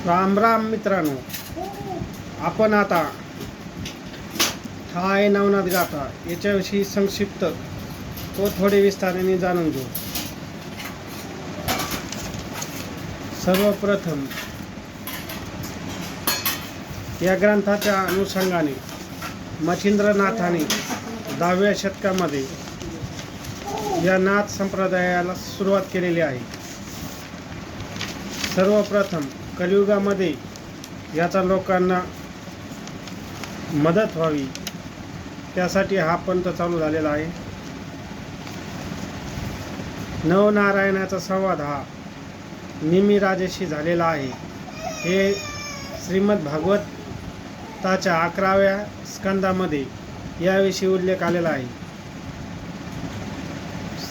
राम राम मित्रांनो, आपण आता हा आहे नवनाथ गाथा याच्याविषयी संक्षिप्त तो थोडे विस्ताराने जाणून घेऊ. सर्वप्रथम या ग्रंथाच्या अनुषंगाने मच्छिंद्रनाथाने 10व्या शतकामध्ये या नाथ संप्रदायाला सुरुवात केलेली आहे. सर्वप्रथम कलियुगामध्ये याचा लोकांना मदत व्हावी त्यासाठी हा पंथ चालू झालेला आहे. नवनारायणाचा संवाद हा निमी राजेशी झालेला आहे. हे श्रीमद भागवताच्या 11व्या स्कंदामध्ये याविषयी उल्लेख आलेला आहे.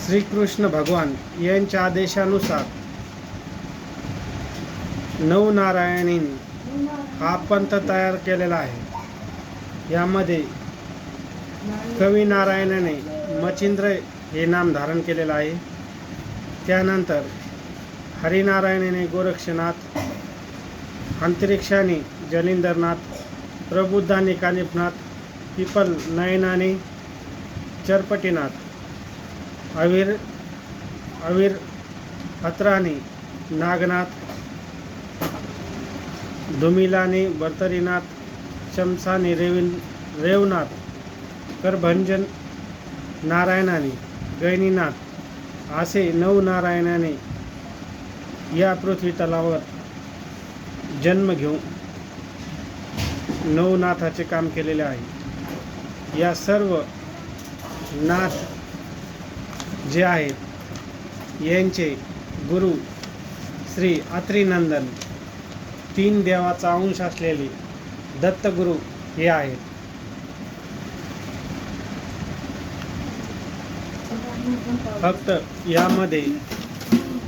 श्रीकृष्ण भगवान यांच्या आदेशानुसार नवनारायणींनी हा पंथ तयार केलेला आहे. यामध्ये कवी नारायणाने मच्छिंद्र हे नाम धारण केलेलं आहे. त्यानंतर हरिनारायणाने गोरक्षनाथ, अंतरिक्षाने जलिंदरनाथ, प्रबुद्धाने कानिफनाथ, पिपल नयनाने चरपटीनाथ, अवीर अत्राने नागनाथ, दुमिलाने भर्तरीनाथ, शमसाने रेवनाथ, करभंजन नारायणाने गैनीनाथ असे नवनारायणाने या पृथ्वी तलावर जन्म घेऊन नवनाथाचे काम केलेले आहे. या सर्व नाथ जे आहेत यांचे गुरु श्री अत्रिनंदन 3 देवाचा अंश असलेले दत्तगुरु हे आहेत. फक्त यामध्ये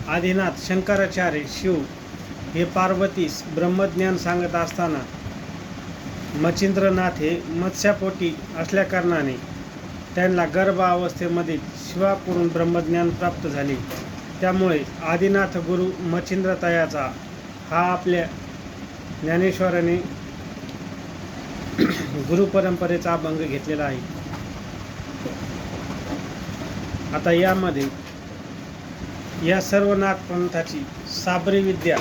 आदिनाथ शंकराचार्य शिव हे पार्वतीस ब्रह्मज्ञान सांगत असताना मच्छिंद्रनाथ हे मत्स्यापोटी असल्याकारणाने त्यांना गर्भ अवस्थेमध्ये शिवाकडून ब्रह्मज्ञान प्राप्त झाले. त्यामुळे आदिनाथ गुरु मच्छिंद्रतयाचा हा आपल्या ज्ञानेश्वराने गुरुपरंपरेचा अभंग घेतलेला आहे. आता यामध्ये या सर्व नाथ पंथाची साबरी विद्या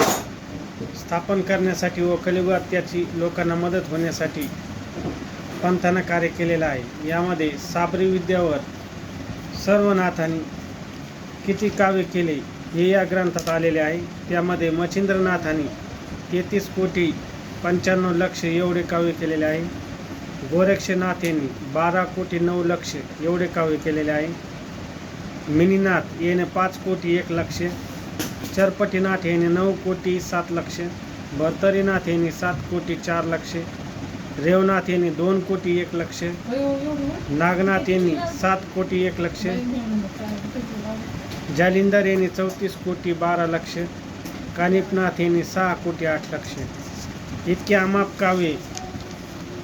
स्थापन करण्यासाठी व कलियुगात त्याची लोकांना मदत होण्यासाठी पंथानं कार्य केलेलं आहे. यामध्ये साबरी विद्यावर सर्व नाथांनी किती काव्य केले हे या ग्रंथात आलेले आहे. त्यामध्ये मच्छिंद्रनाथांनी 33 कोटी 95 लक्ष एवढे काव्य केलेले आहे. गोरक्षनाथ यांनी 12 कोटी 9 लक्ष एवढे काव्य केलेले आहे. मिनीनाथ याने 5 कोटी 1 लक्ष, चरपटीनाथ याने 9 कोटी 7 लक्ष, भर्तरीनाथ यांनी 7 कोटी 4 लक्ष, रेवनाथ यांनी 2 कोटी 1 लक्ष, नागनाथ यांनी 7 कोटी 1 लक्ष, जालिंदर यांनी 34 कोटी 12 लक्ष, कानिफनाथ यांनी 6 कोटी 8 लक्ष. इतके अमाप काव्ये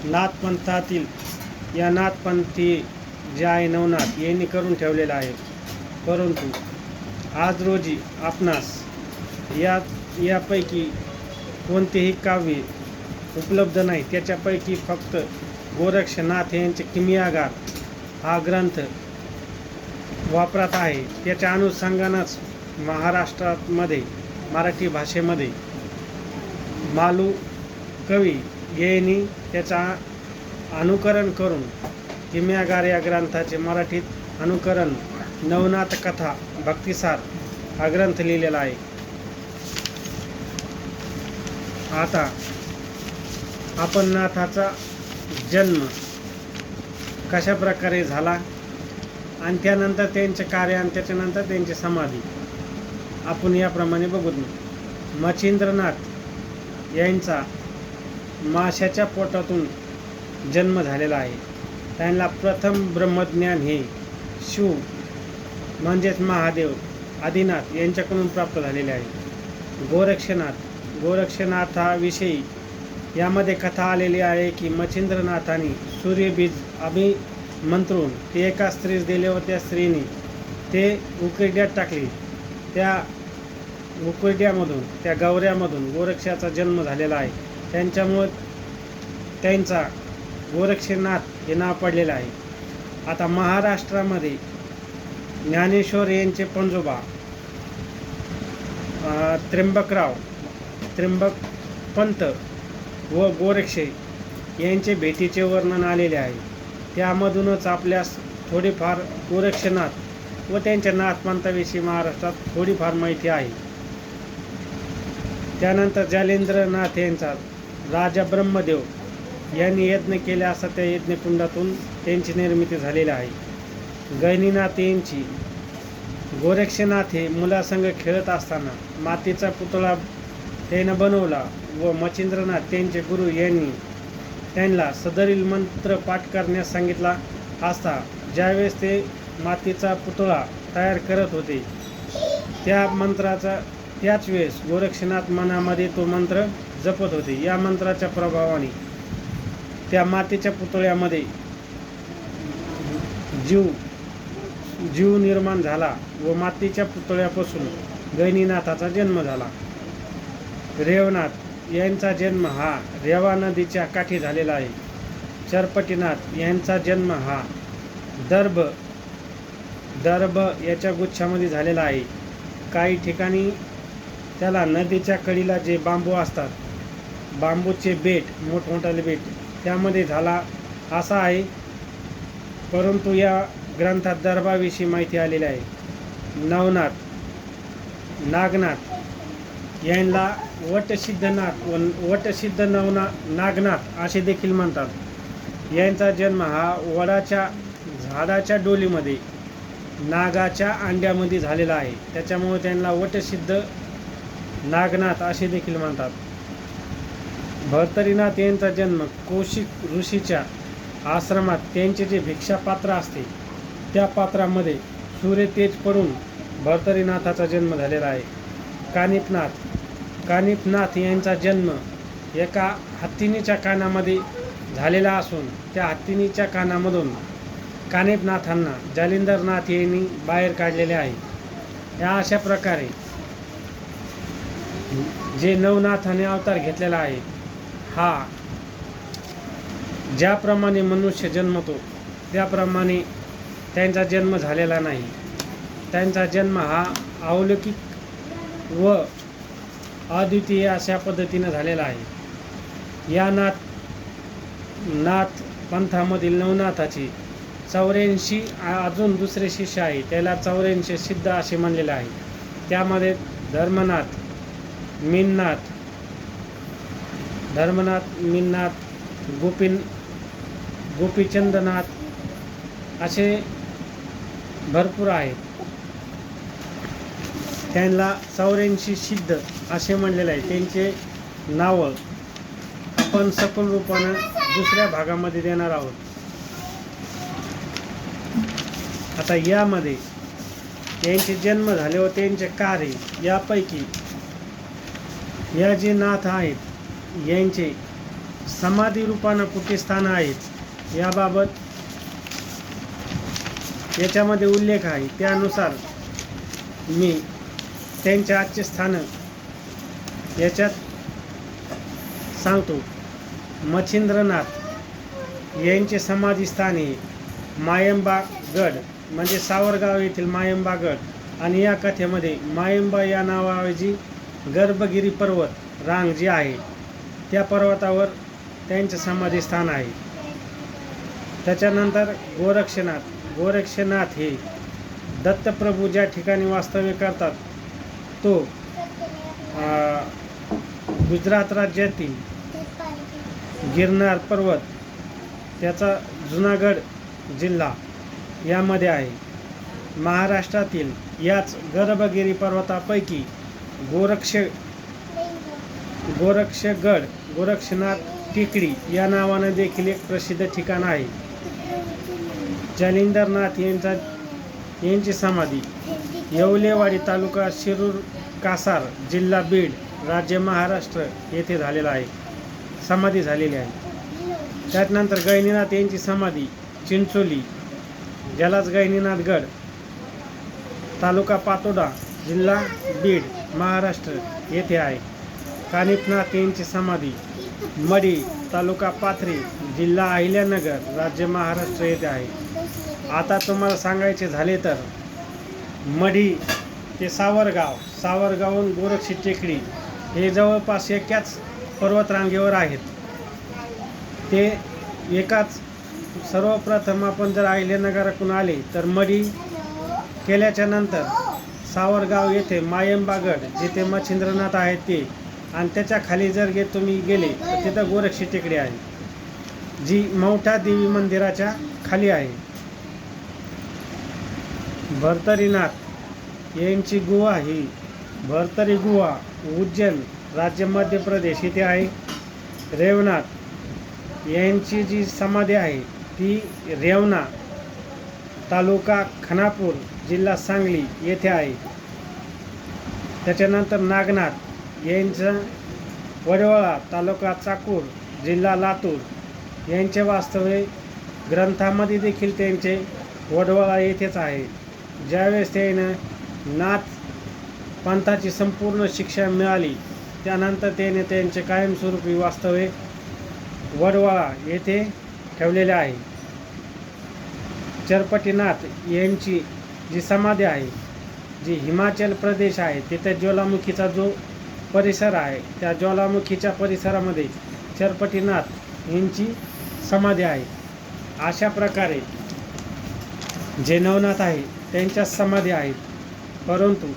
नाथपंथातील या नाथपंथी जे आहे नवनाथ यांनी करून ठेवलेलं आहे. परंतु आज रोजी आपणास यापैकी कोणतेही काव्य उपलब्ध नाही. त्याच्यापैकी फक्त गोरक्षनाथ यांचे किमियागार हा ग्रंथ वापरात आहे. त्याच्या अनुषंगानंच महाराष्ट्रामध्ये मराठी भाषेमध्ये मालू कवी यांनी त्याचा अनुकरण करून किमियागार या ग्रंथाचे मराठीत अनुकरण नवनाथ कथा भक्तिसार हा ग्रंथ लिहिलेला आहे. आता आपण नाथाचा जन्म कशा प्रकारे झाला आणि त्यानंतर त्यांचे कार्य आणि त्याच्यानंतर त्यांची समाधी आपण याप्रमाणे बघू. मच्छिंद्रनाथ यांचा माशाच्या पोटातून जन्म झालेला आहे. त्यांना प्रथम ब्रह्मज्ञान हे शिव म्हणजेच महादेव आदिनाथ यांच्याकडून प्राप्त झालेले आहे. गोरक्षनाथाविषयी यामध्ये कथा आलेली आहे की मच्छिंद्रनाथांनी सूर्यबीज अभिमंत्रून ते एका स्त्रीस दिले व त्या स्त्रीने ते उकिरड्यात टाकले. त्या उकुरड्यामधून, त्या गौऱ्यामधून गोरक्षाचा जन्म झालेला आहे. त्यांच्यामुळं त्यांचा गोरक्षनाथ हे नाव पडलेलं आहे. आता महाराष्ट्रामध्ये ज्ञानेश्वर यांचे पणजोबा त्र्यंबक पंत व गोरक्षे यांचे भेटीचे वर्णन आलेले आहे. त्यामधूनच आपल्यास थोडीफार गोरक्षनाथ व त्यांच्या नाथपंथाविषयी महाराष्ट्रात थोडीफार माहिती आहे. त्यानंतर जालेंद्रनाथ यांचा राजा ब्रह्मदेव यांनी यज्ञ केले असता त्या यज्ञकुंडातून त्यांची निर्मिती झालेली आहे. गहिनीनाथ यांची गोरक्षनाथ हे मुलासंग खेळत असताना मातीचा पुतळा त्यानं बनवला व मच्छिंद्रनाथ त्यांचे गुरु यांनी त्यांना सदरील मंत्र पाठ करण्यास सांगितला असता ज्यावेळेस ते मातीचा पुतळा तयार करत होते त्याच वेळेस गोरक्षनाथ मनामध्ये तो मंत्र जपत होते. या मंत्राच्या प्रभावाने त्या मातीच्या पुतळ्यामध्ये जीव निर्माण झाला व मातीच्या पुतळ्यापासून गहिनीनाथाचा जन्म झाला. रेवनाथ यांचा जन्म हा रेवा नदीच्या काठी झालेला आहे. चरपटीनाथ यांचा जन्म हा दर्भ याच्या गुच्छामध्ये झालेला आहे. काही ठिकाणी त्याला नदीच्या कडेला जे बांबू असतात, बांबूचे बेट, मोठमोठाले बेट, त्यामध्ये झाला असा आहे. परंतु या ग्रंथात दर्भाविषयी माहिती आलेली आहे. नवनाथ, नागनाथ यांना वटसिद्ध नागनाथ असे देखील म्हणतात. यांचा जन्म हा वडाच्या झाडाच्या डोलीमध्ये नागाच्या अंड्यामध्ये झालेला आहे. त्याच्यामुळे त्यांना वटसिद्ध नागनाथ असे देखील म्हणतात. भर्तरीनाथ यांचा जन्म कौशिक ऋषीच्या आश्रमात त्यांचे जे भिक्षापात्र असते त्या पात्रामध्ये सूर्यतेज पडून भर्तरीनाथाचा जन्म झालेला आहे. कानिफनाथ यांचा जन्म एका हत्तीनीच्या कानामध्ये झालेला असून त्या हत्तीनीच्या कानामधून कानिफनाथांना जालिंदरनाथ यांनी बाहेर काढलेले आहे. या अशा प्रकारे जे नवनाथाने अवतार घेतलेला आहे हा ज्याप्रमाणे मनुष्य जन्मतो त्याप्रमाणे त्यांचा जन्म झालेला नाही. त्यांचा जन्म हा अलौकिक व अद्वितीय अशा पद्धतीनं झालेला आहे. या नाथ पंथामधील नवनाथाची 84 अजून दुसरे शिष्य आहे, त्याला 84 सिद्ध असे म्हणलेले आहे. त्यामध्ये धर्मनाथ, मीननाथ, गोपीचंदनाथ असे भरपूर आहेत. त्यांना 84 सिद्ध असे म्हणलेले आहे. त्यांचे नावं आपण सखोल रूपानं दुसऱ्या भागामध्ये देणार आहोत. आता यामध्ये यांचे जन्म झाले व त्यांचे कार्य यापैकी या जे नाथ आहेत यांचे समाधी रूपानं कुठे स्थान आहेत याबाबत याच्यामध्ये उल्लेख आहे. त्यानुसार मी त्यांचे आजचे स्थान याच्यात सांगतो. मच्छिंद्रनाथ यांचे समाधी स्थान हे मायंबा गड म्हणजे सावरगाव येथील मायंबा गड आणि या कथेमध्ये मायंबा या नावाऐवजी गर्भगिरी पर्वत रांग जी आहे त्या पर्वतावर त्यांचे समाधी स्थान आहे. त्याच्यानंतर गोरक्षनाथ हे दत्तप्रभू ज्या ठिकाणी वास्तव्य करतात तो गुजरात राज्यातील गिरनार पर्वत त्याचा जुनागड जिल्हा यामध्ये आहे. महाराष्ट्रातील याच गर्भगिरी पर्वतापैकी गोरक्षगड गोरक्षनाथ टेकडी या नावाने देखील एक प्रसिद्ध ठिकाण आहे. जालिंदरनाथ यांची समाधी येवलेवाडी तालुका शिरूर कासार जिल्हा बीड राज्य महाराष्ट्र येथे झालेला आहे, समाधी झालेली आहे. त्यानंतर गहिनीनाथ यांची समाधी चिंचोली ज्यालाच गहिनीनाथ गड तालुका पातोडा जिल्हा बीड महाराष्ट्र येथे आहे. कानिफनाथ यांची समाधी मढी, तालुका पाथरी, जिल्हा अहिल्यानगर, राज्य महाराष्ट्र येथे आहे. आता तुम्हाला सांगायचे झाले तर मढी ते सावरगावहून गोरक्षी टेकडी हे जवळपास एकाच पर्वतरांगेवर आहेत. ते एकाच सर्वप्रथम आपण जर अहिल्यानगरातून आले तर मढी केल्याच्या नंतर सावरगाव येथे मायंबागड जिथे मच्छिंद्रनाथ आहेत ते, आणि त्याच्या खाली जर तुम्ही गेले तर तिथं गोरक्षी टेकडी आहे, जी मोठ्या देवी मंदिराच्या खाली आहे. भर्तरीनाथ यांची गुहा ही भर्तरी गुहा उज्जैन, राज्य मध्य प्रदेश येथे आहे. रेवनाथ यांची जी समाधी आहे ती रेवना, तालुका खानापूर, जिल्हा सांगली येथे आहे. त्याच्यानंतर नागनाथ यांचं वडवळा, तालुका चाकूर, जिल्हा लातूर यांचे वास्तव्य ग्रंथामध्ये देखील त्यांचे वडवळा येथेच आहे. ज्यावेळेस त्यानं नाथ पंथाची संपूर्ण शिक्षा मिळाली त्यानंतर त्याने त्यांचे कायमस्वरूपी वास्तव्य वडवळा येथे ठेवलेले आहे. चरपटीनाथ यांची जी समाधी आहे जी हिमाचल प्रदेश आहे, तिथे ज्वालामुखीचा जो परिसर आहे त्या ज्वालामुखीच्या परिसरामध्ये चरपटीनाथ यांची समाधी आहे. अशा प्रकारे जे नवनाथ आहे त्यांच्या समाधी आहेत. परंतु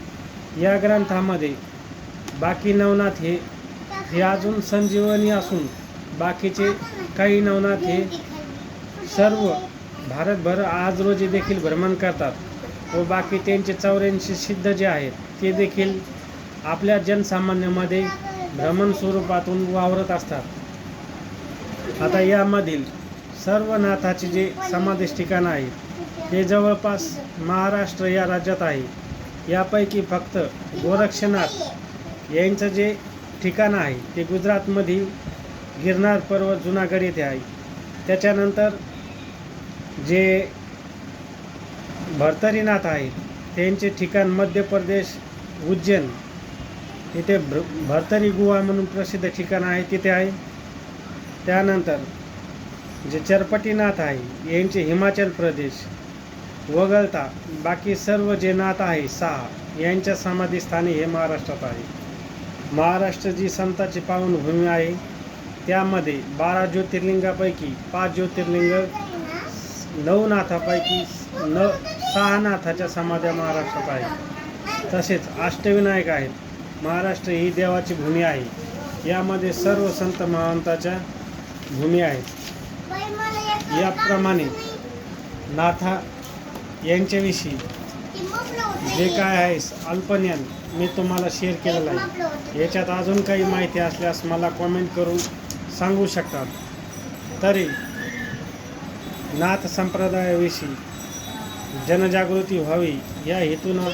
या ग्रंथामध्ये बाकी नवनाथ हे अजून संजीवनी असून बाकीचे काही नवनाथ हे सर्व भारतभर आज रोजी देखील भ्रमण करतात व बाकी त्यांचे 84 सिद्ध जे आहेत ते देखील आपल्या जनसामान्यामध्ये भ्रमण स्वरूपातून वावरत असतात. आता यामधील सर्व नाथाचे जे समाधीस ठिकाण आहे ते जवळपास महाराष्ट्र या राज्यात आहे. यापैकी फक्त गोरक्षनाथ यांचं जे ठिकाण आहे ते गुजरातमधील गिरनार पर्वत जुनागड येथे आहे. त्याच्यानंतर जे भर्तरीनाथ आहे त्यांचे ठिकाण मध्य प्रदेश उज्जैन येथे भर्तरी गुहा म्हणून प्रसिद्ध ठिकाण आहे तिथे आहे. त्यानंतर जे चरपटीनाथ आहे यांचे हिमाचल प्रदेश वगळता बाकी सर्व जे नाथ आहे 6 यांच्या समाधीस्थानी हे महाराष्ट्रात आहे. महाराष्ट्र जी संतांची पावनभूमी आहे त्यामध्ये 12 ज्योतिर्लिंगापैकी 5 ज्योतिर्लिंग, 9 नाथापैकी 6 नाथाच्या समाध्या महाराष्ट्रात आहे. तसेच अष्टविनायक आहेत. महाराष्ट्र ही देवाची भूमी आहे. यामध्ये सर्व संत महंताच्या भूमी आहेत. याप्रमाणे नाथा यांच्याविषयी जे काय आहे अल्पज्ञान मी तुम्हाला शेअर केलेलं आहे. याच्यात अजून काही माहिती असल्यास मला कॉमेंट करून सांगू शकतात. तरी नाथ संप्रदायाविषयी जनजागृती व्हावी या हेतूनं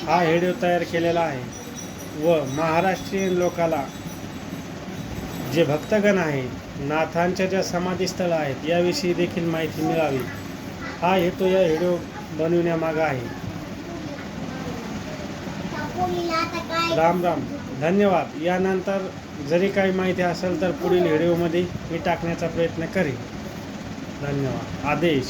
हा व्हिडिओ तयार केलेला आहे व महाराष्ट्रीयन लोकाला जे भक्तगण आहेत नाथांच्या ज्या समाधीस्थळं आहेत याविषयी देखील माहिती मिळावी हा हेतू या व्हिडिओ बनविण्यामागं आहे. राम राम, धन्यवाद. यानंतर जरी काही माहिती असेल तर पुढील व्हिडिओमध्ये मी टाकण्याचा प्रयत्न करेन. धन्यवाद. आदेश.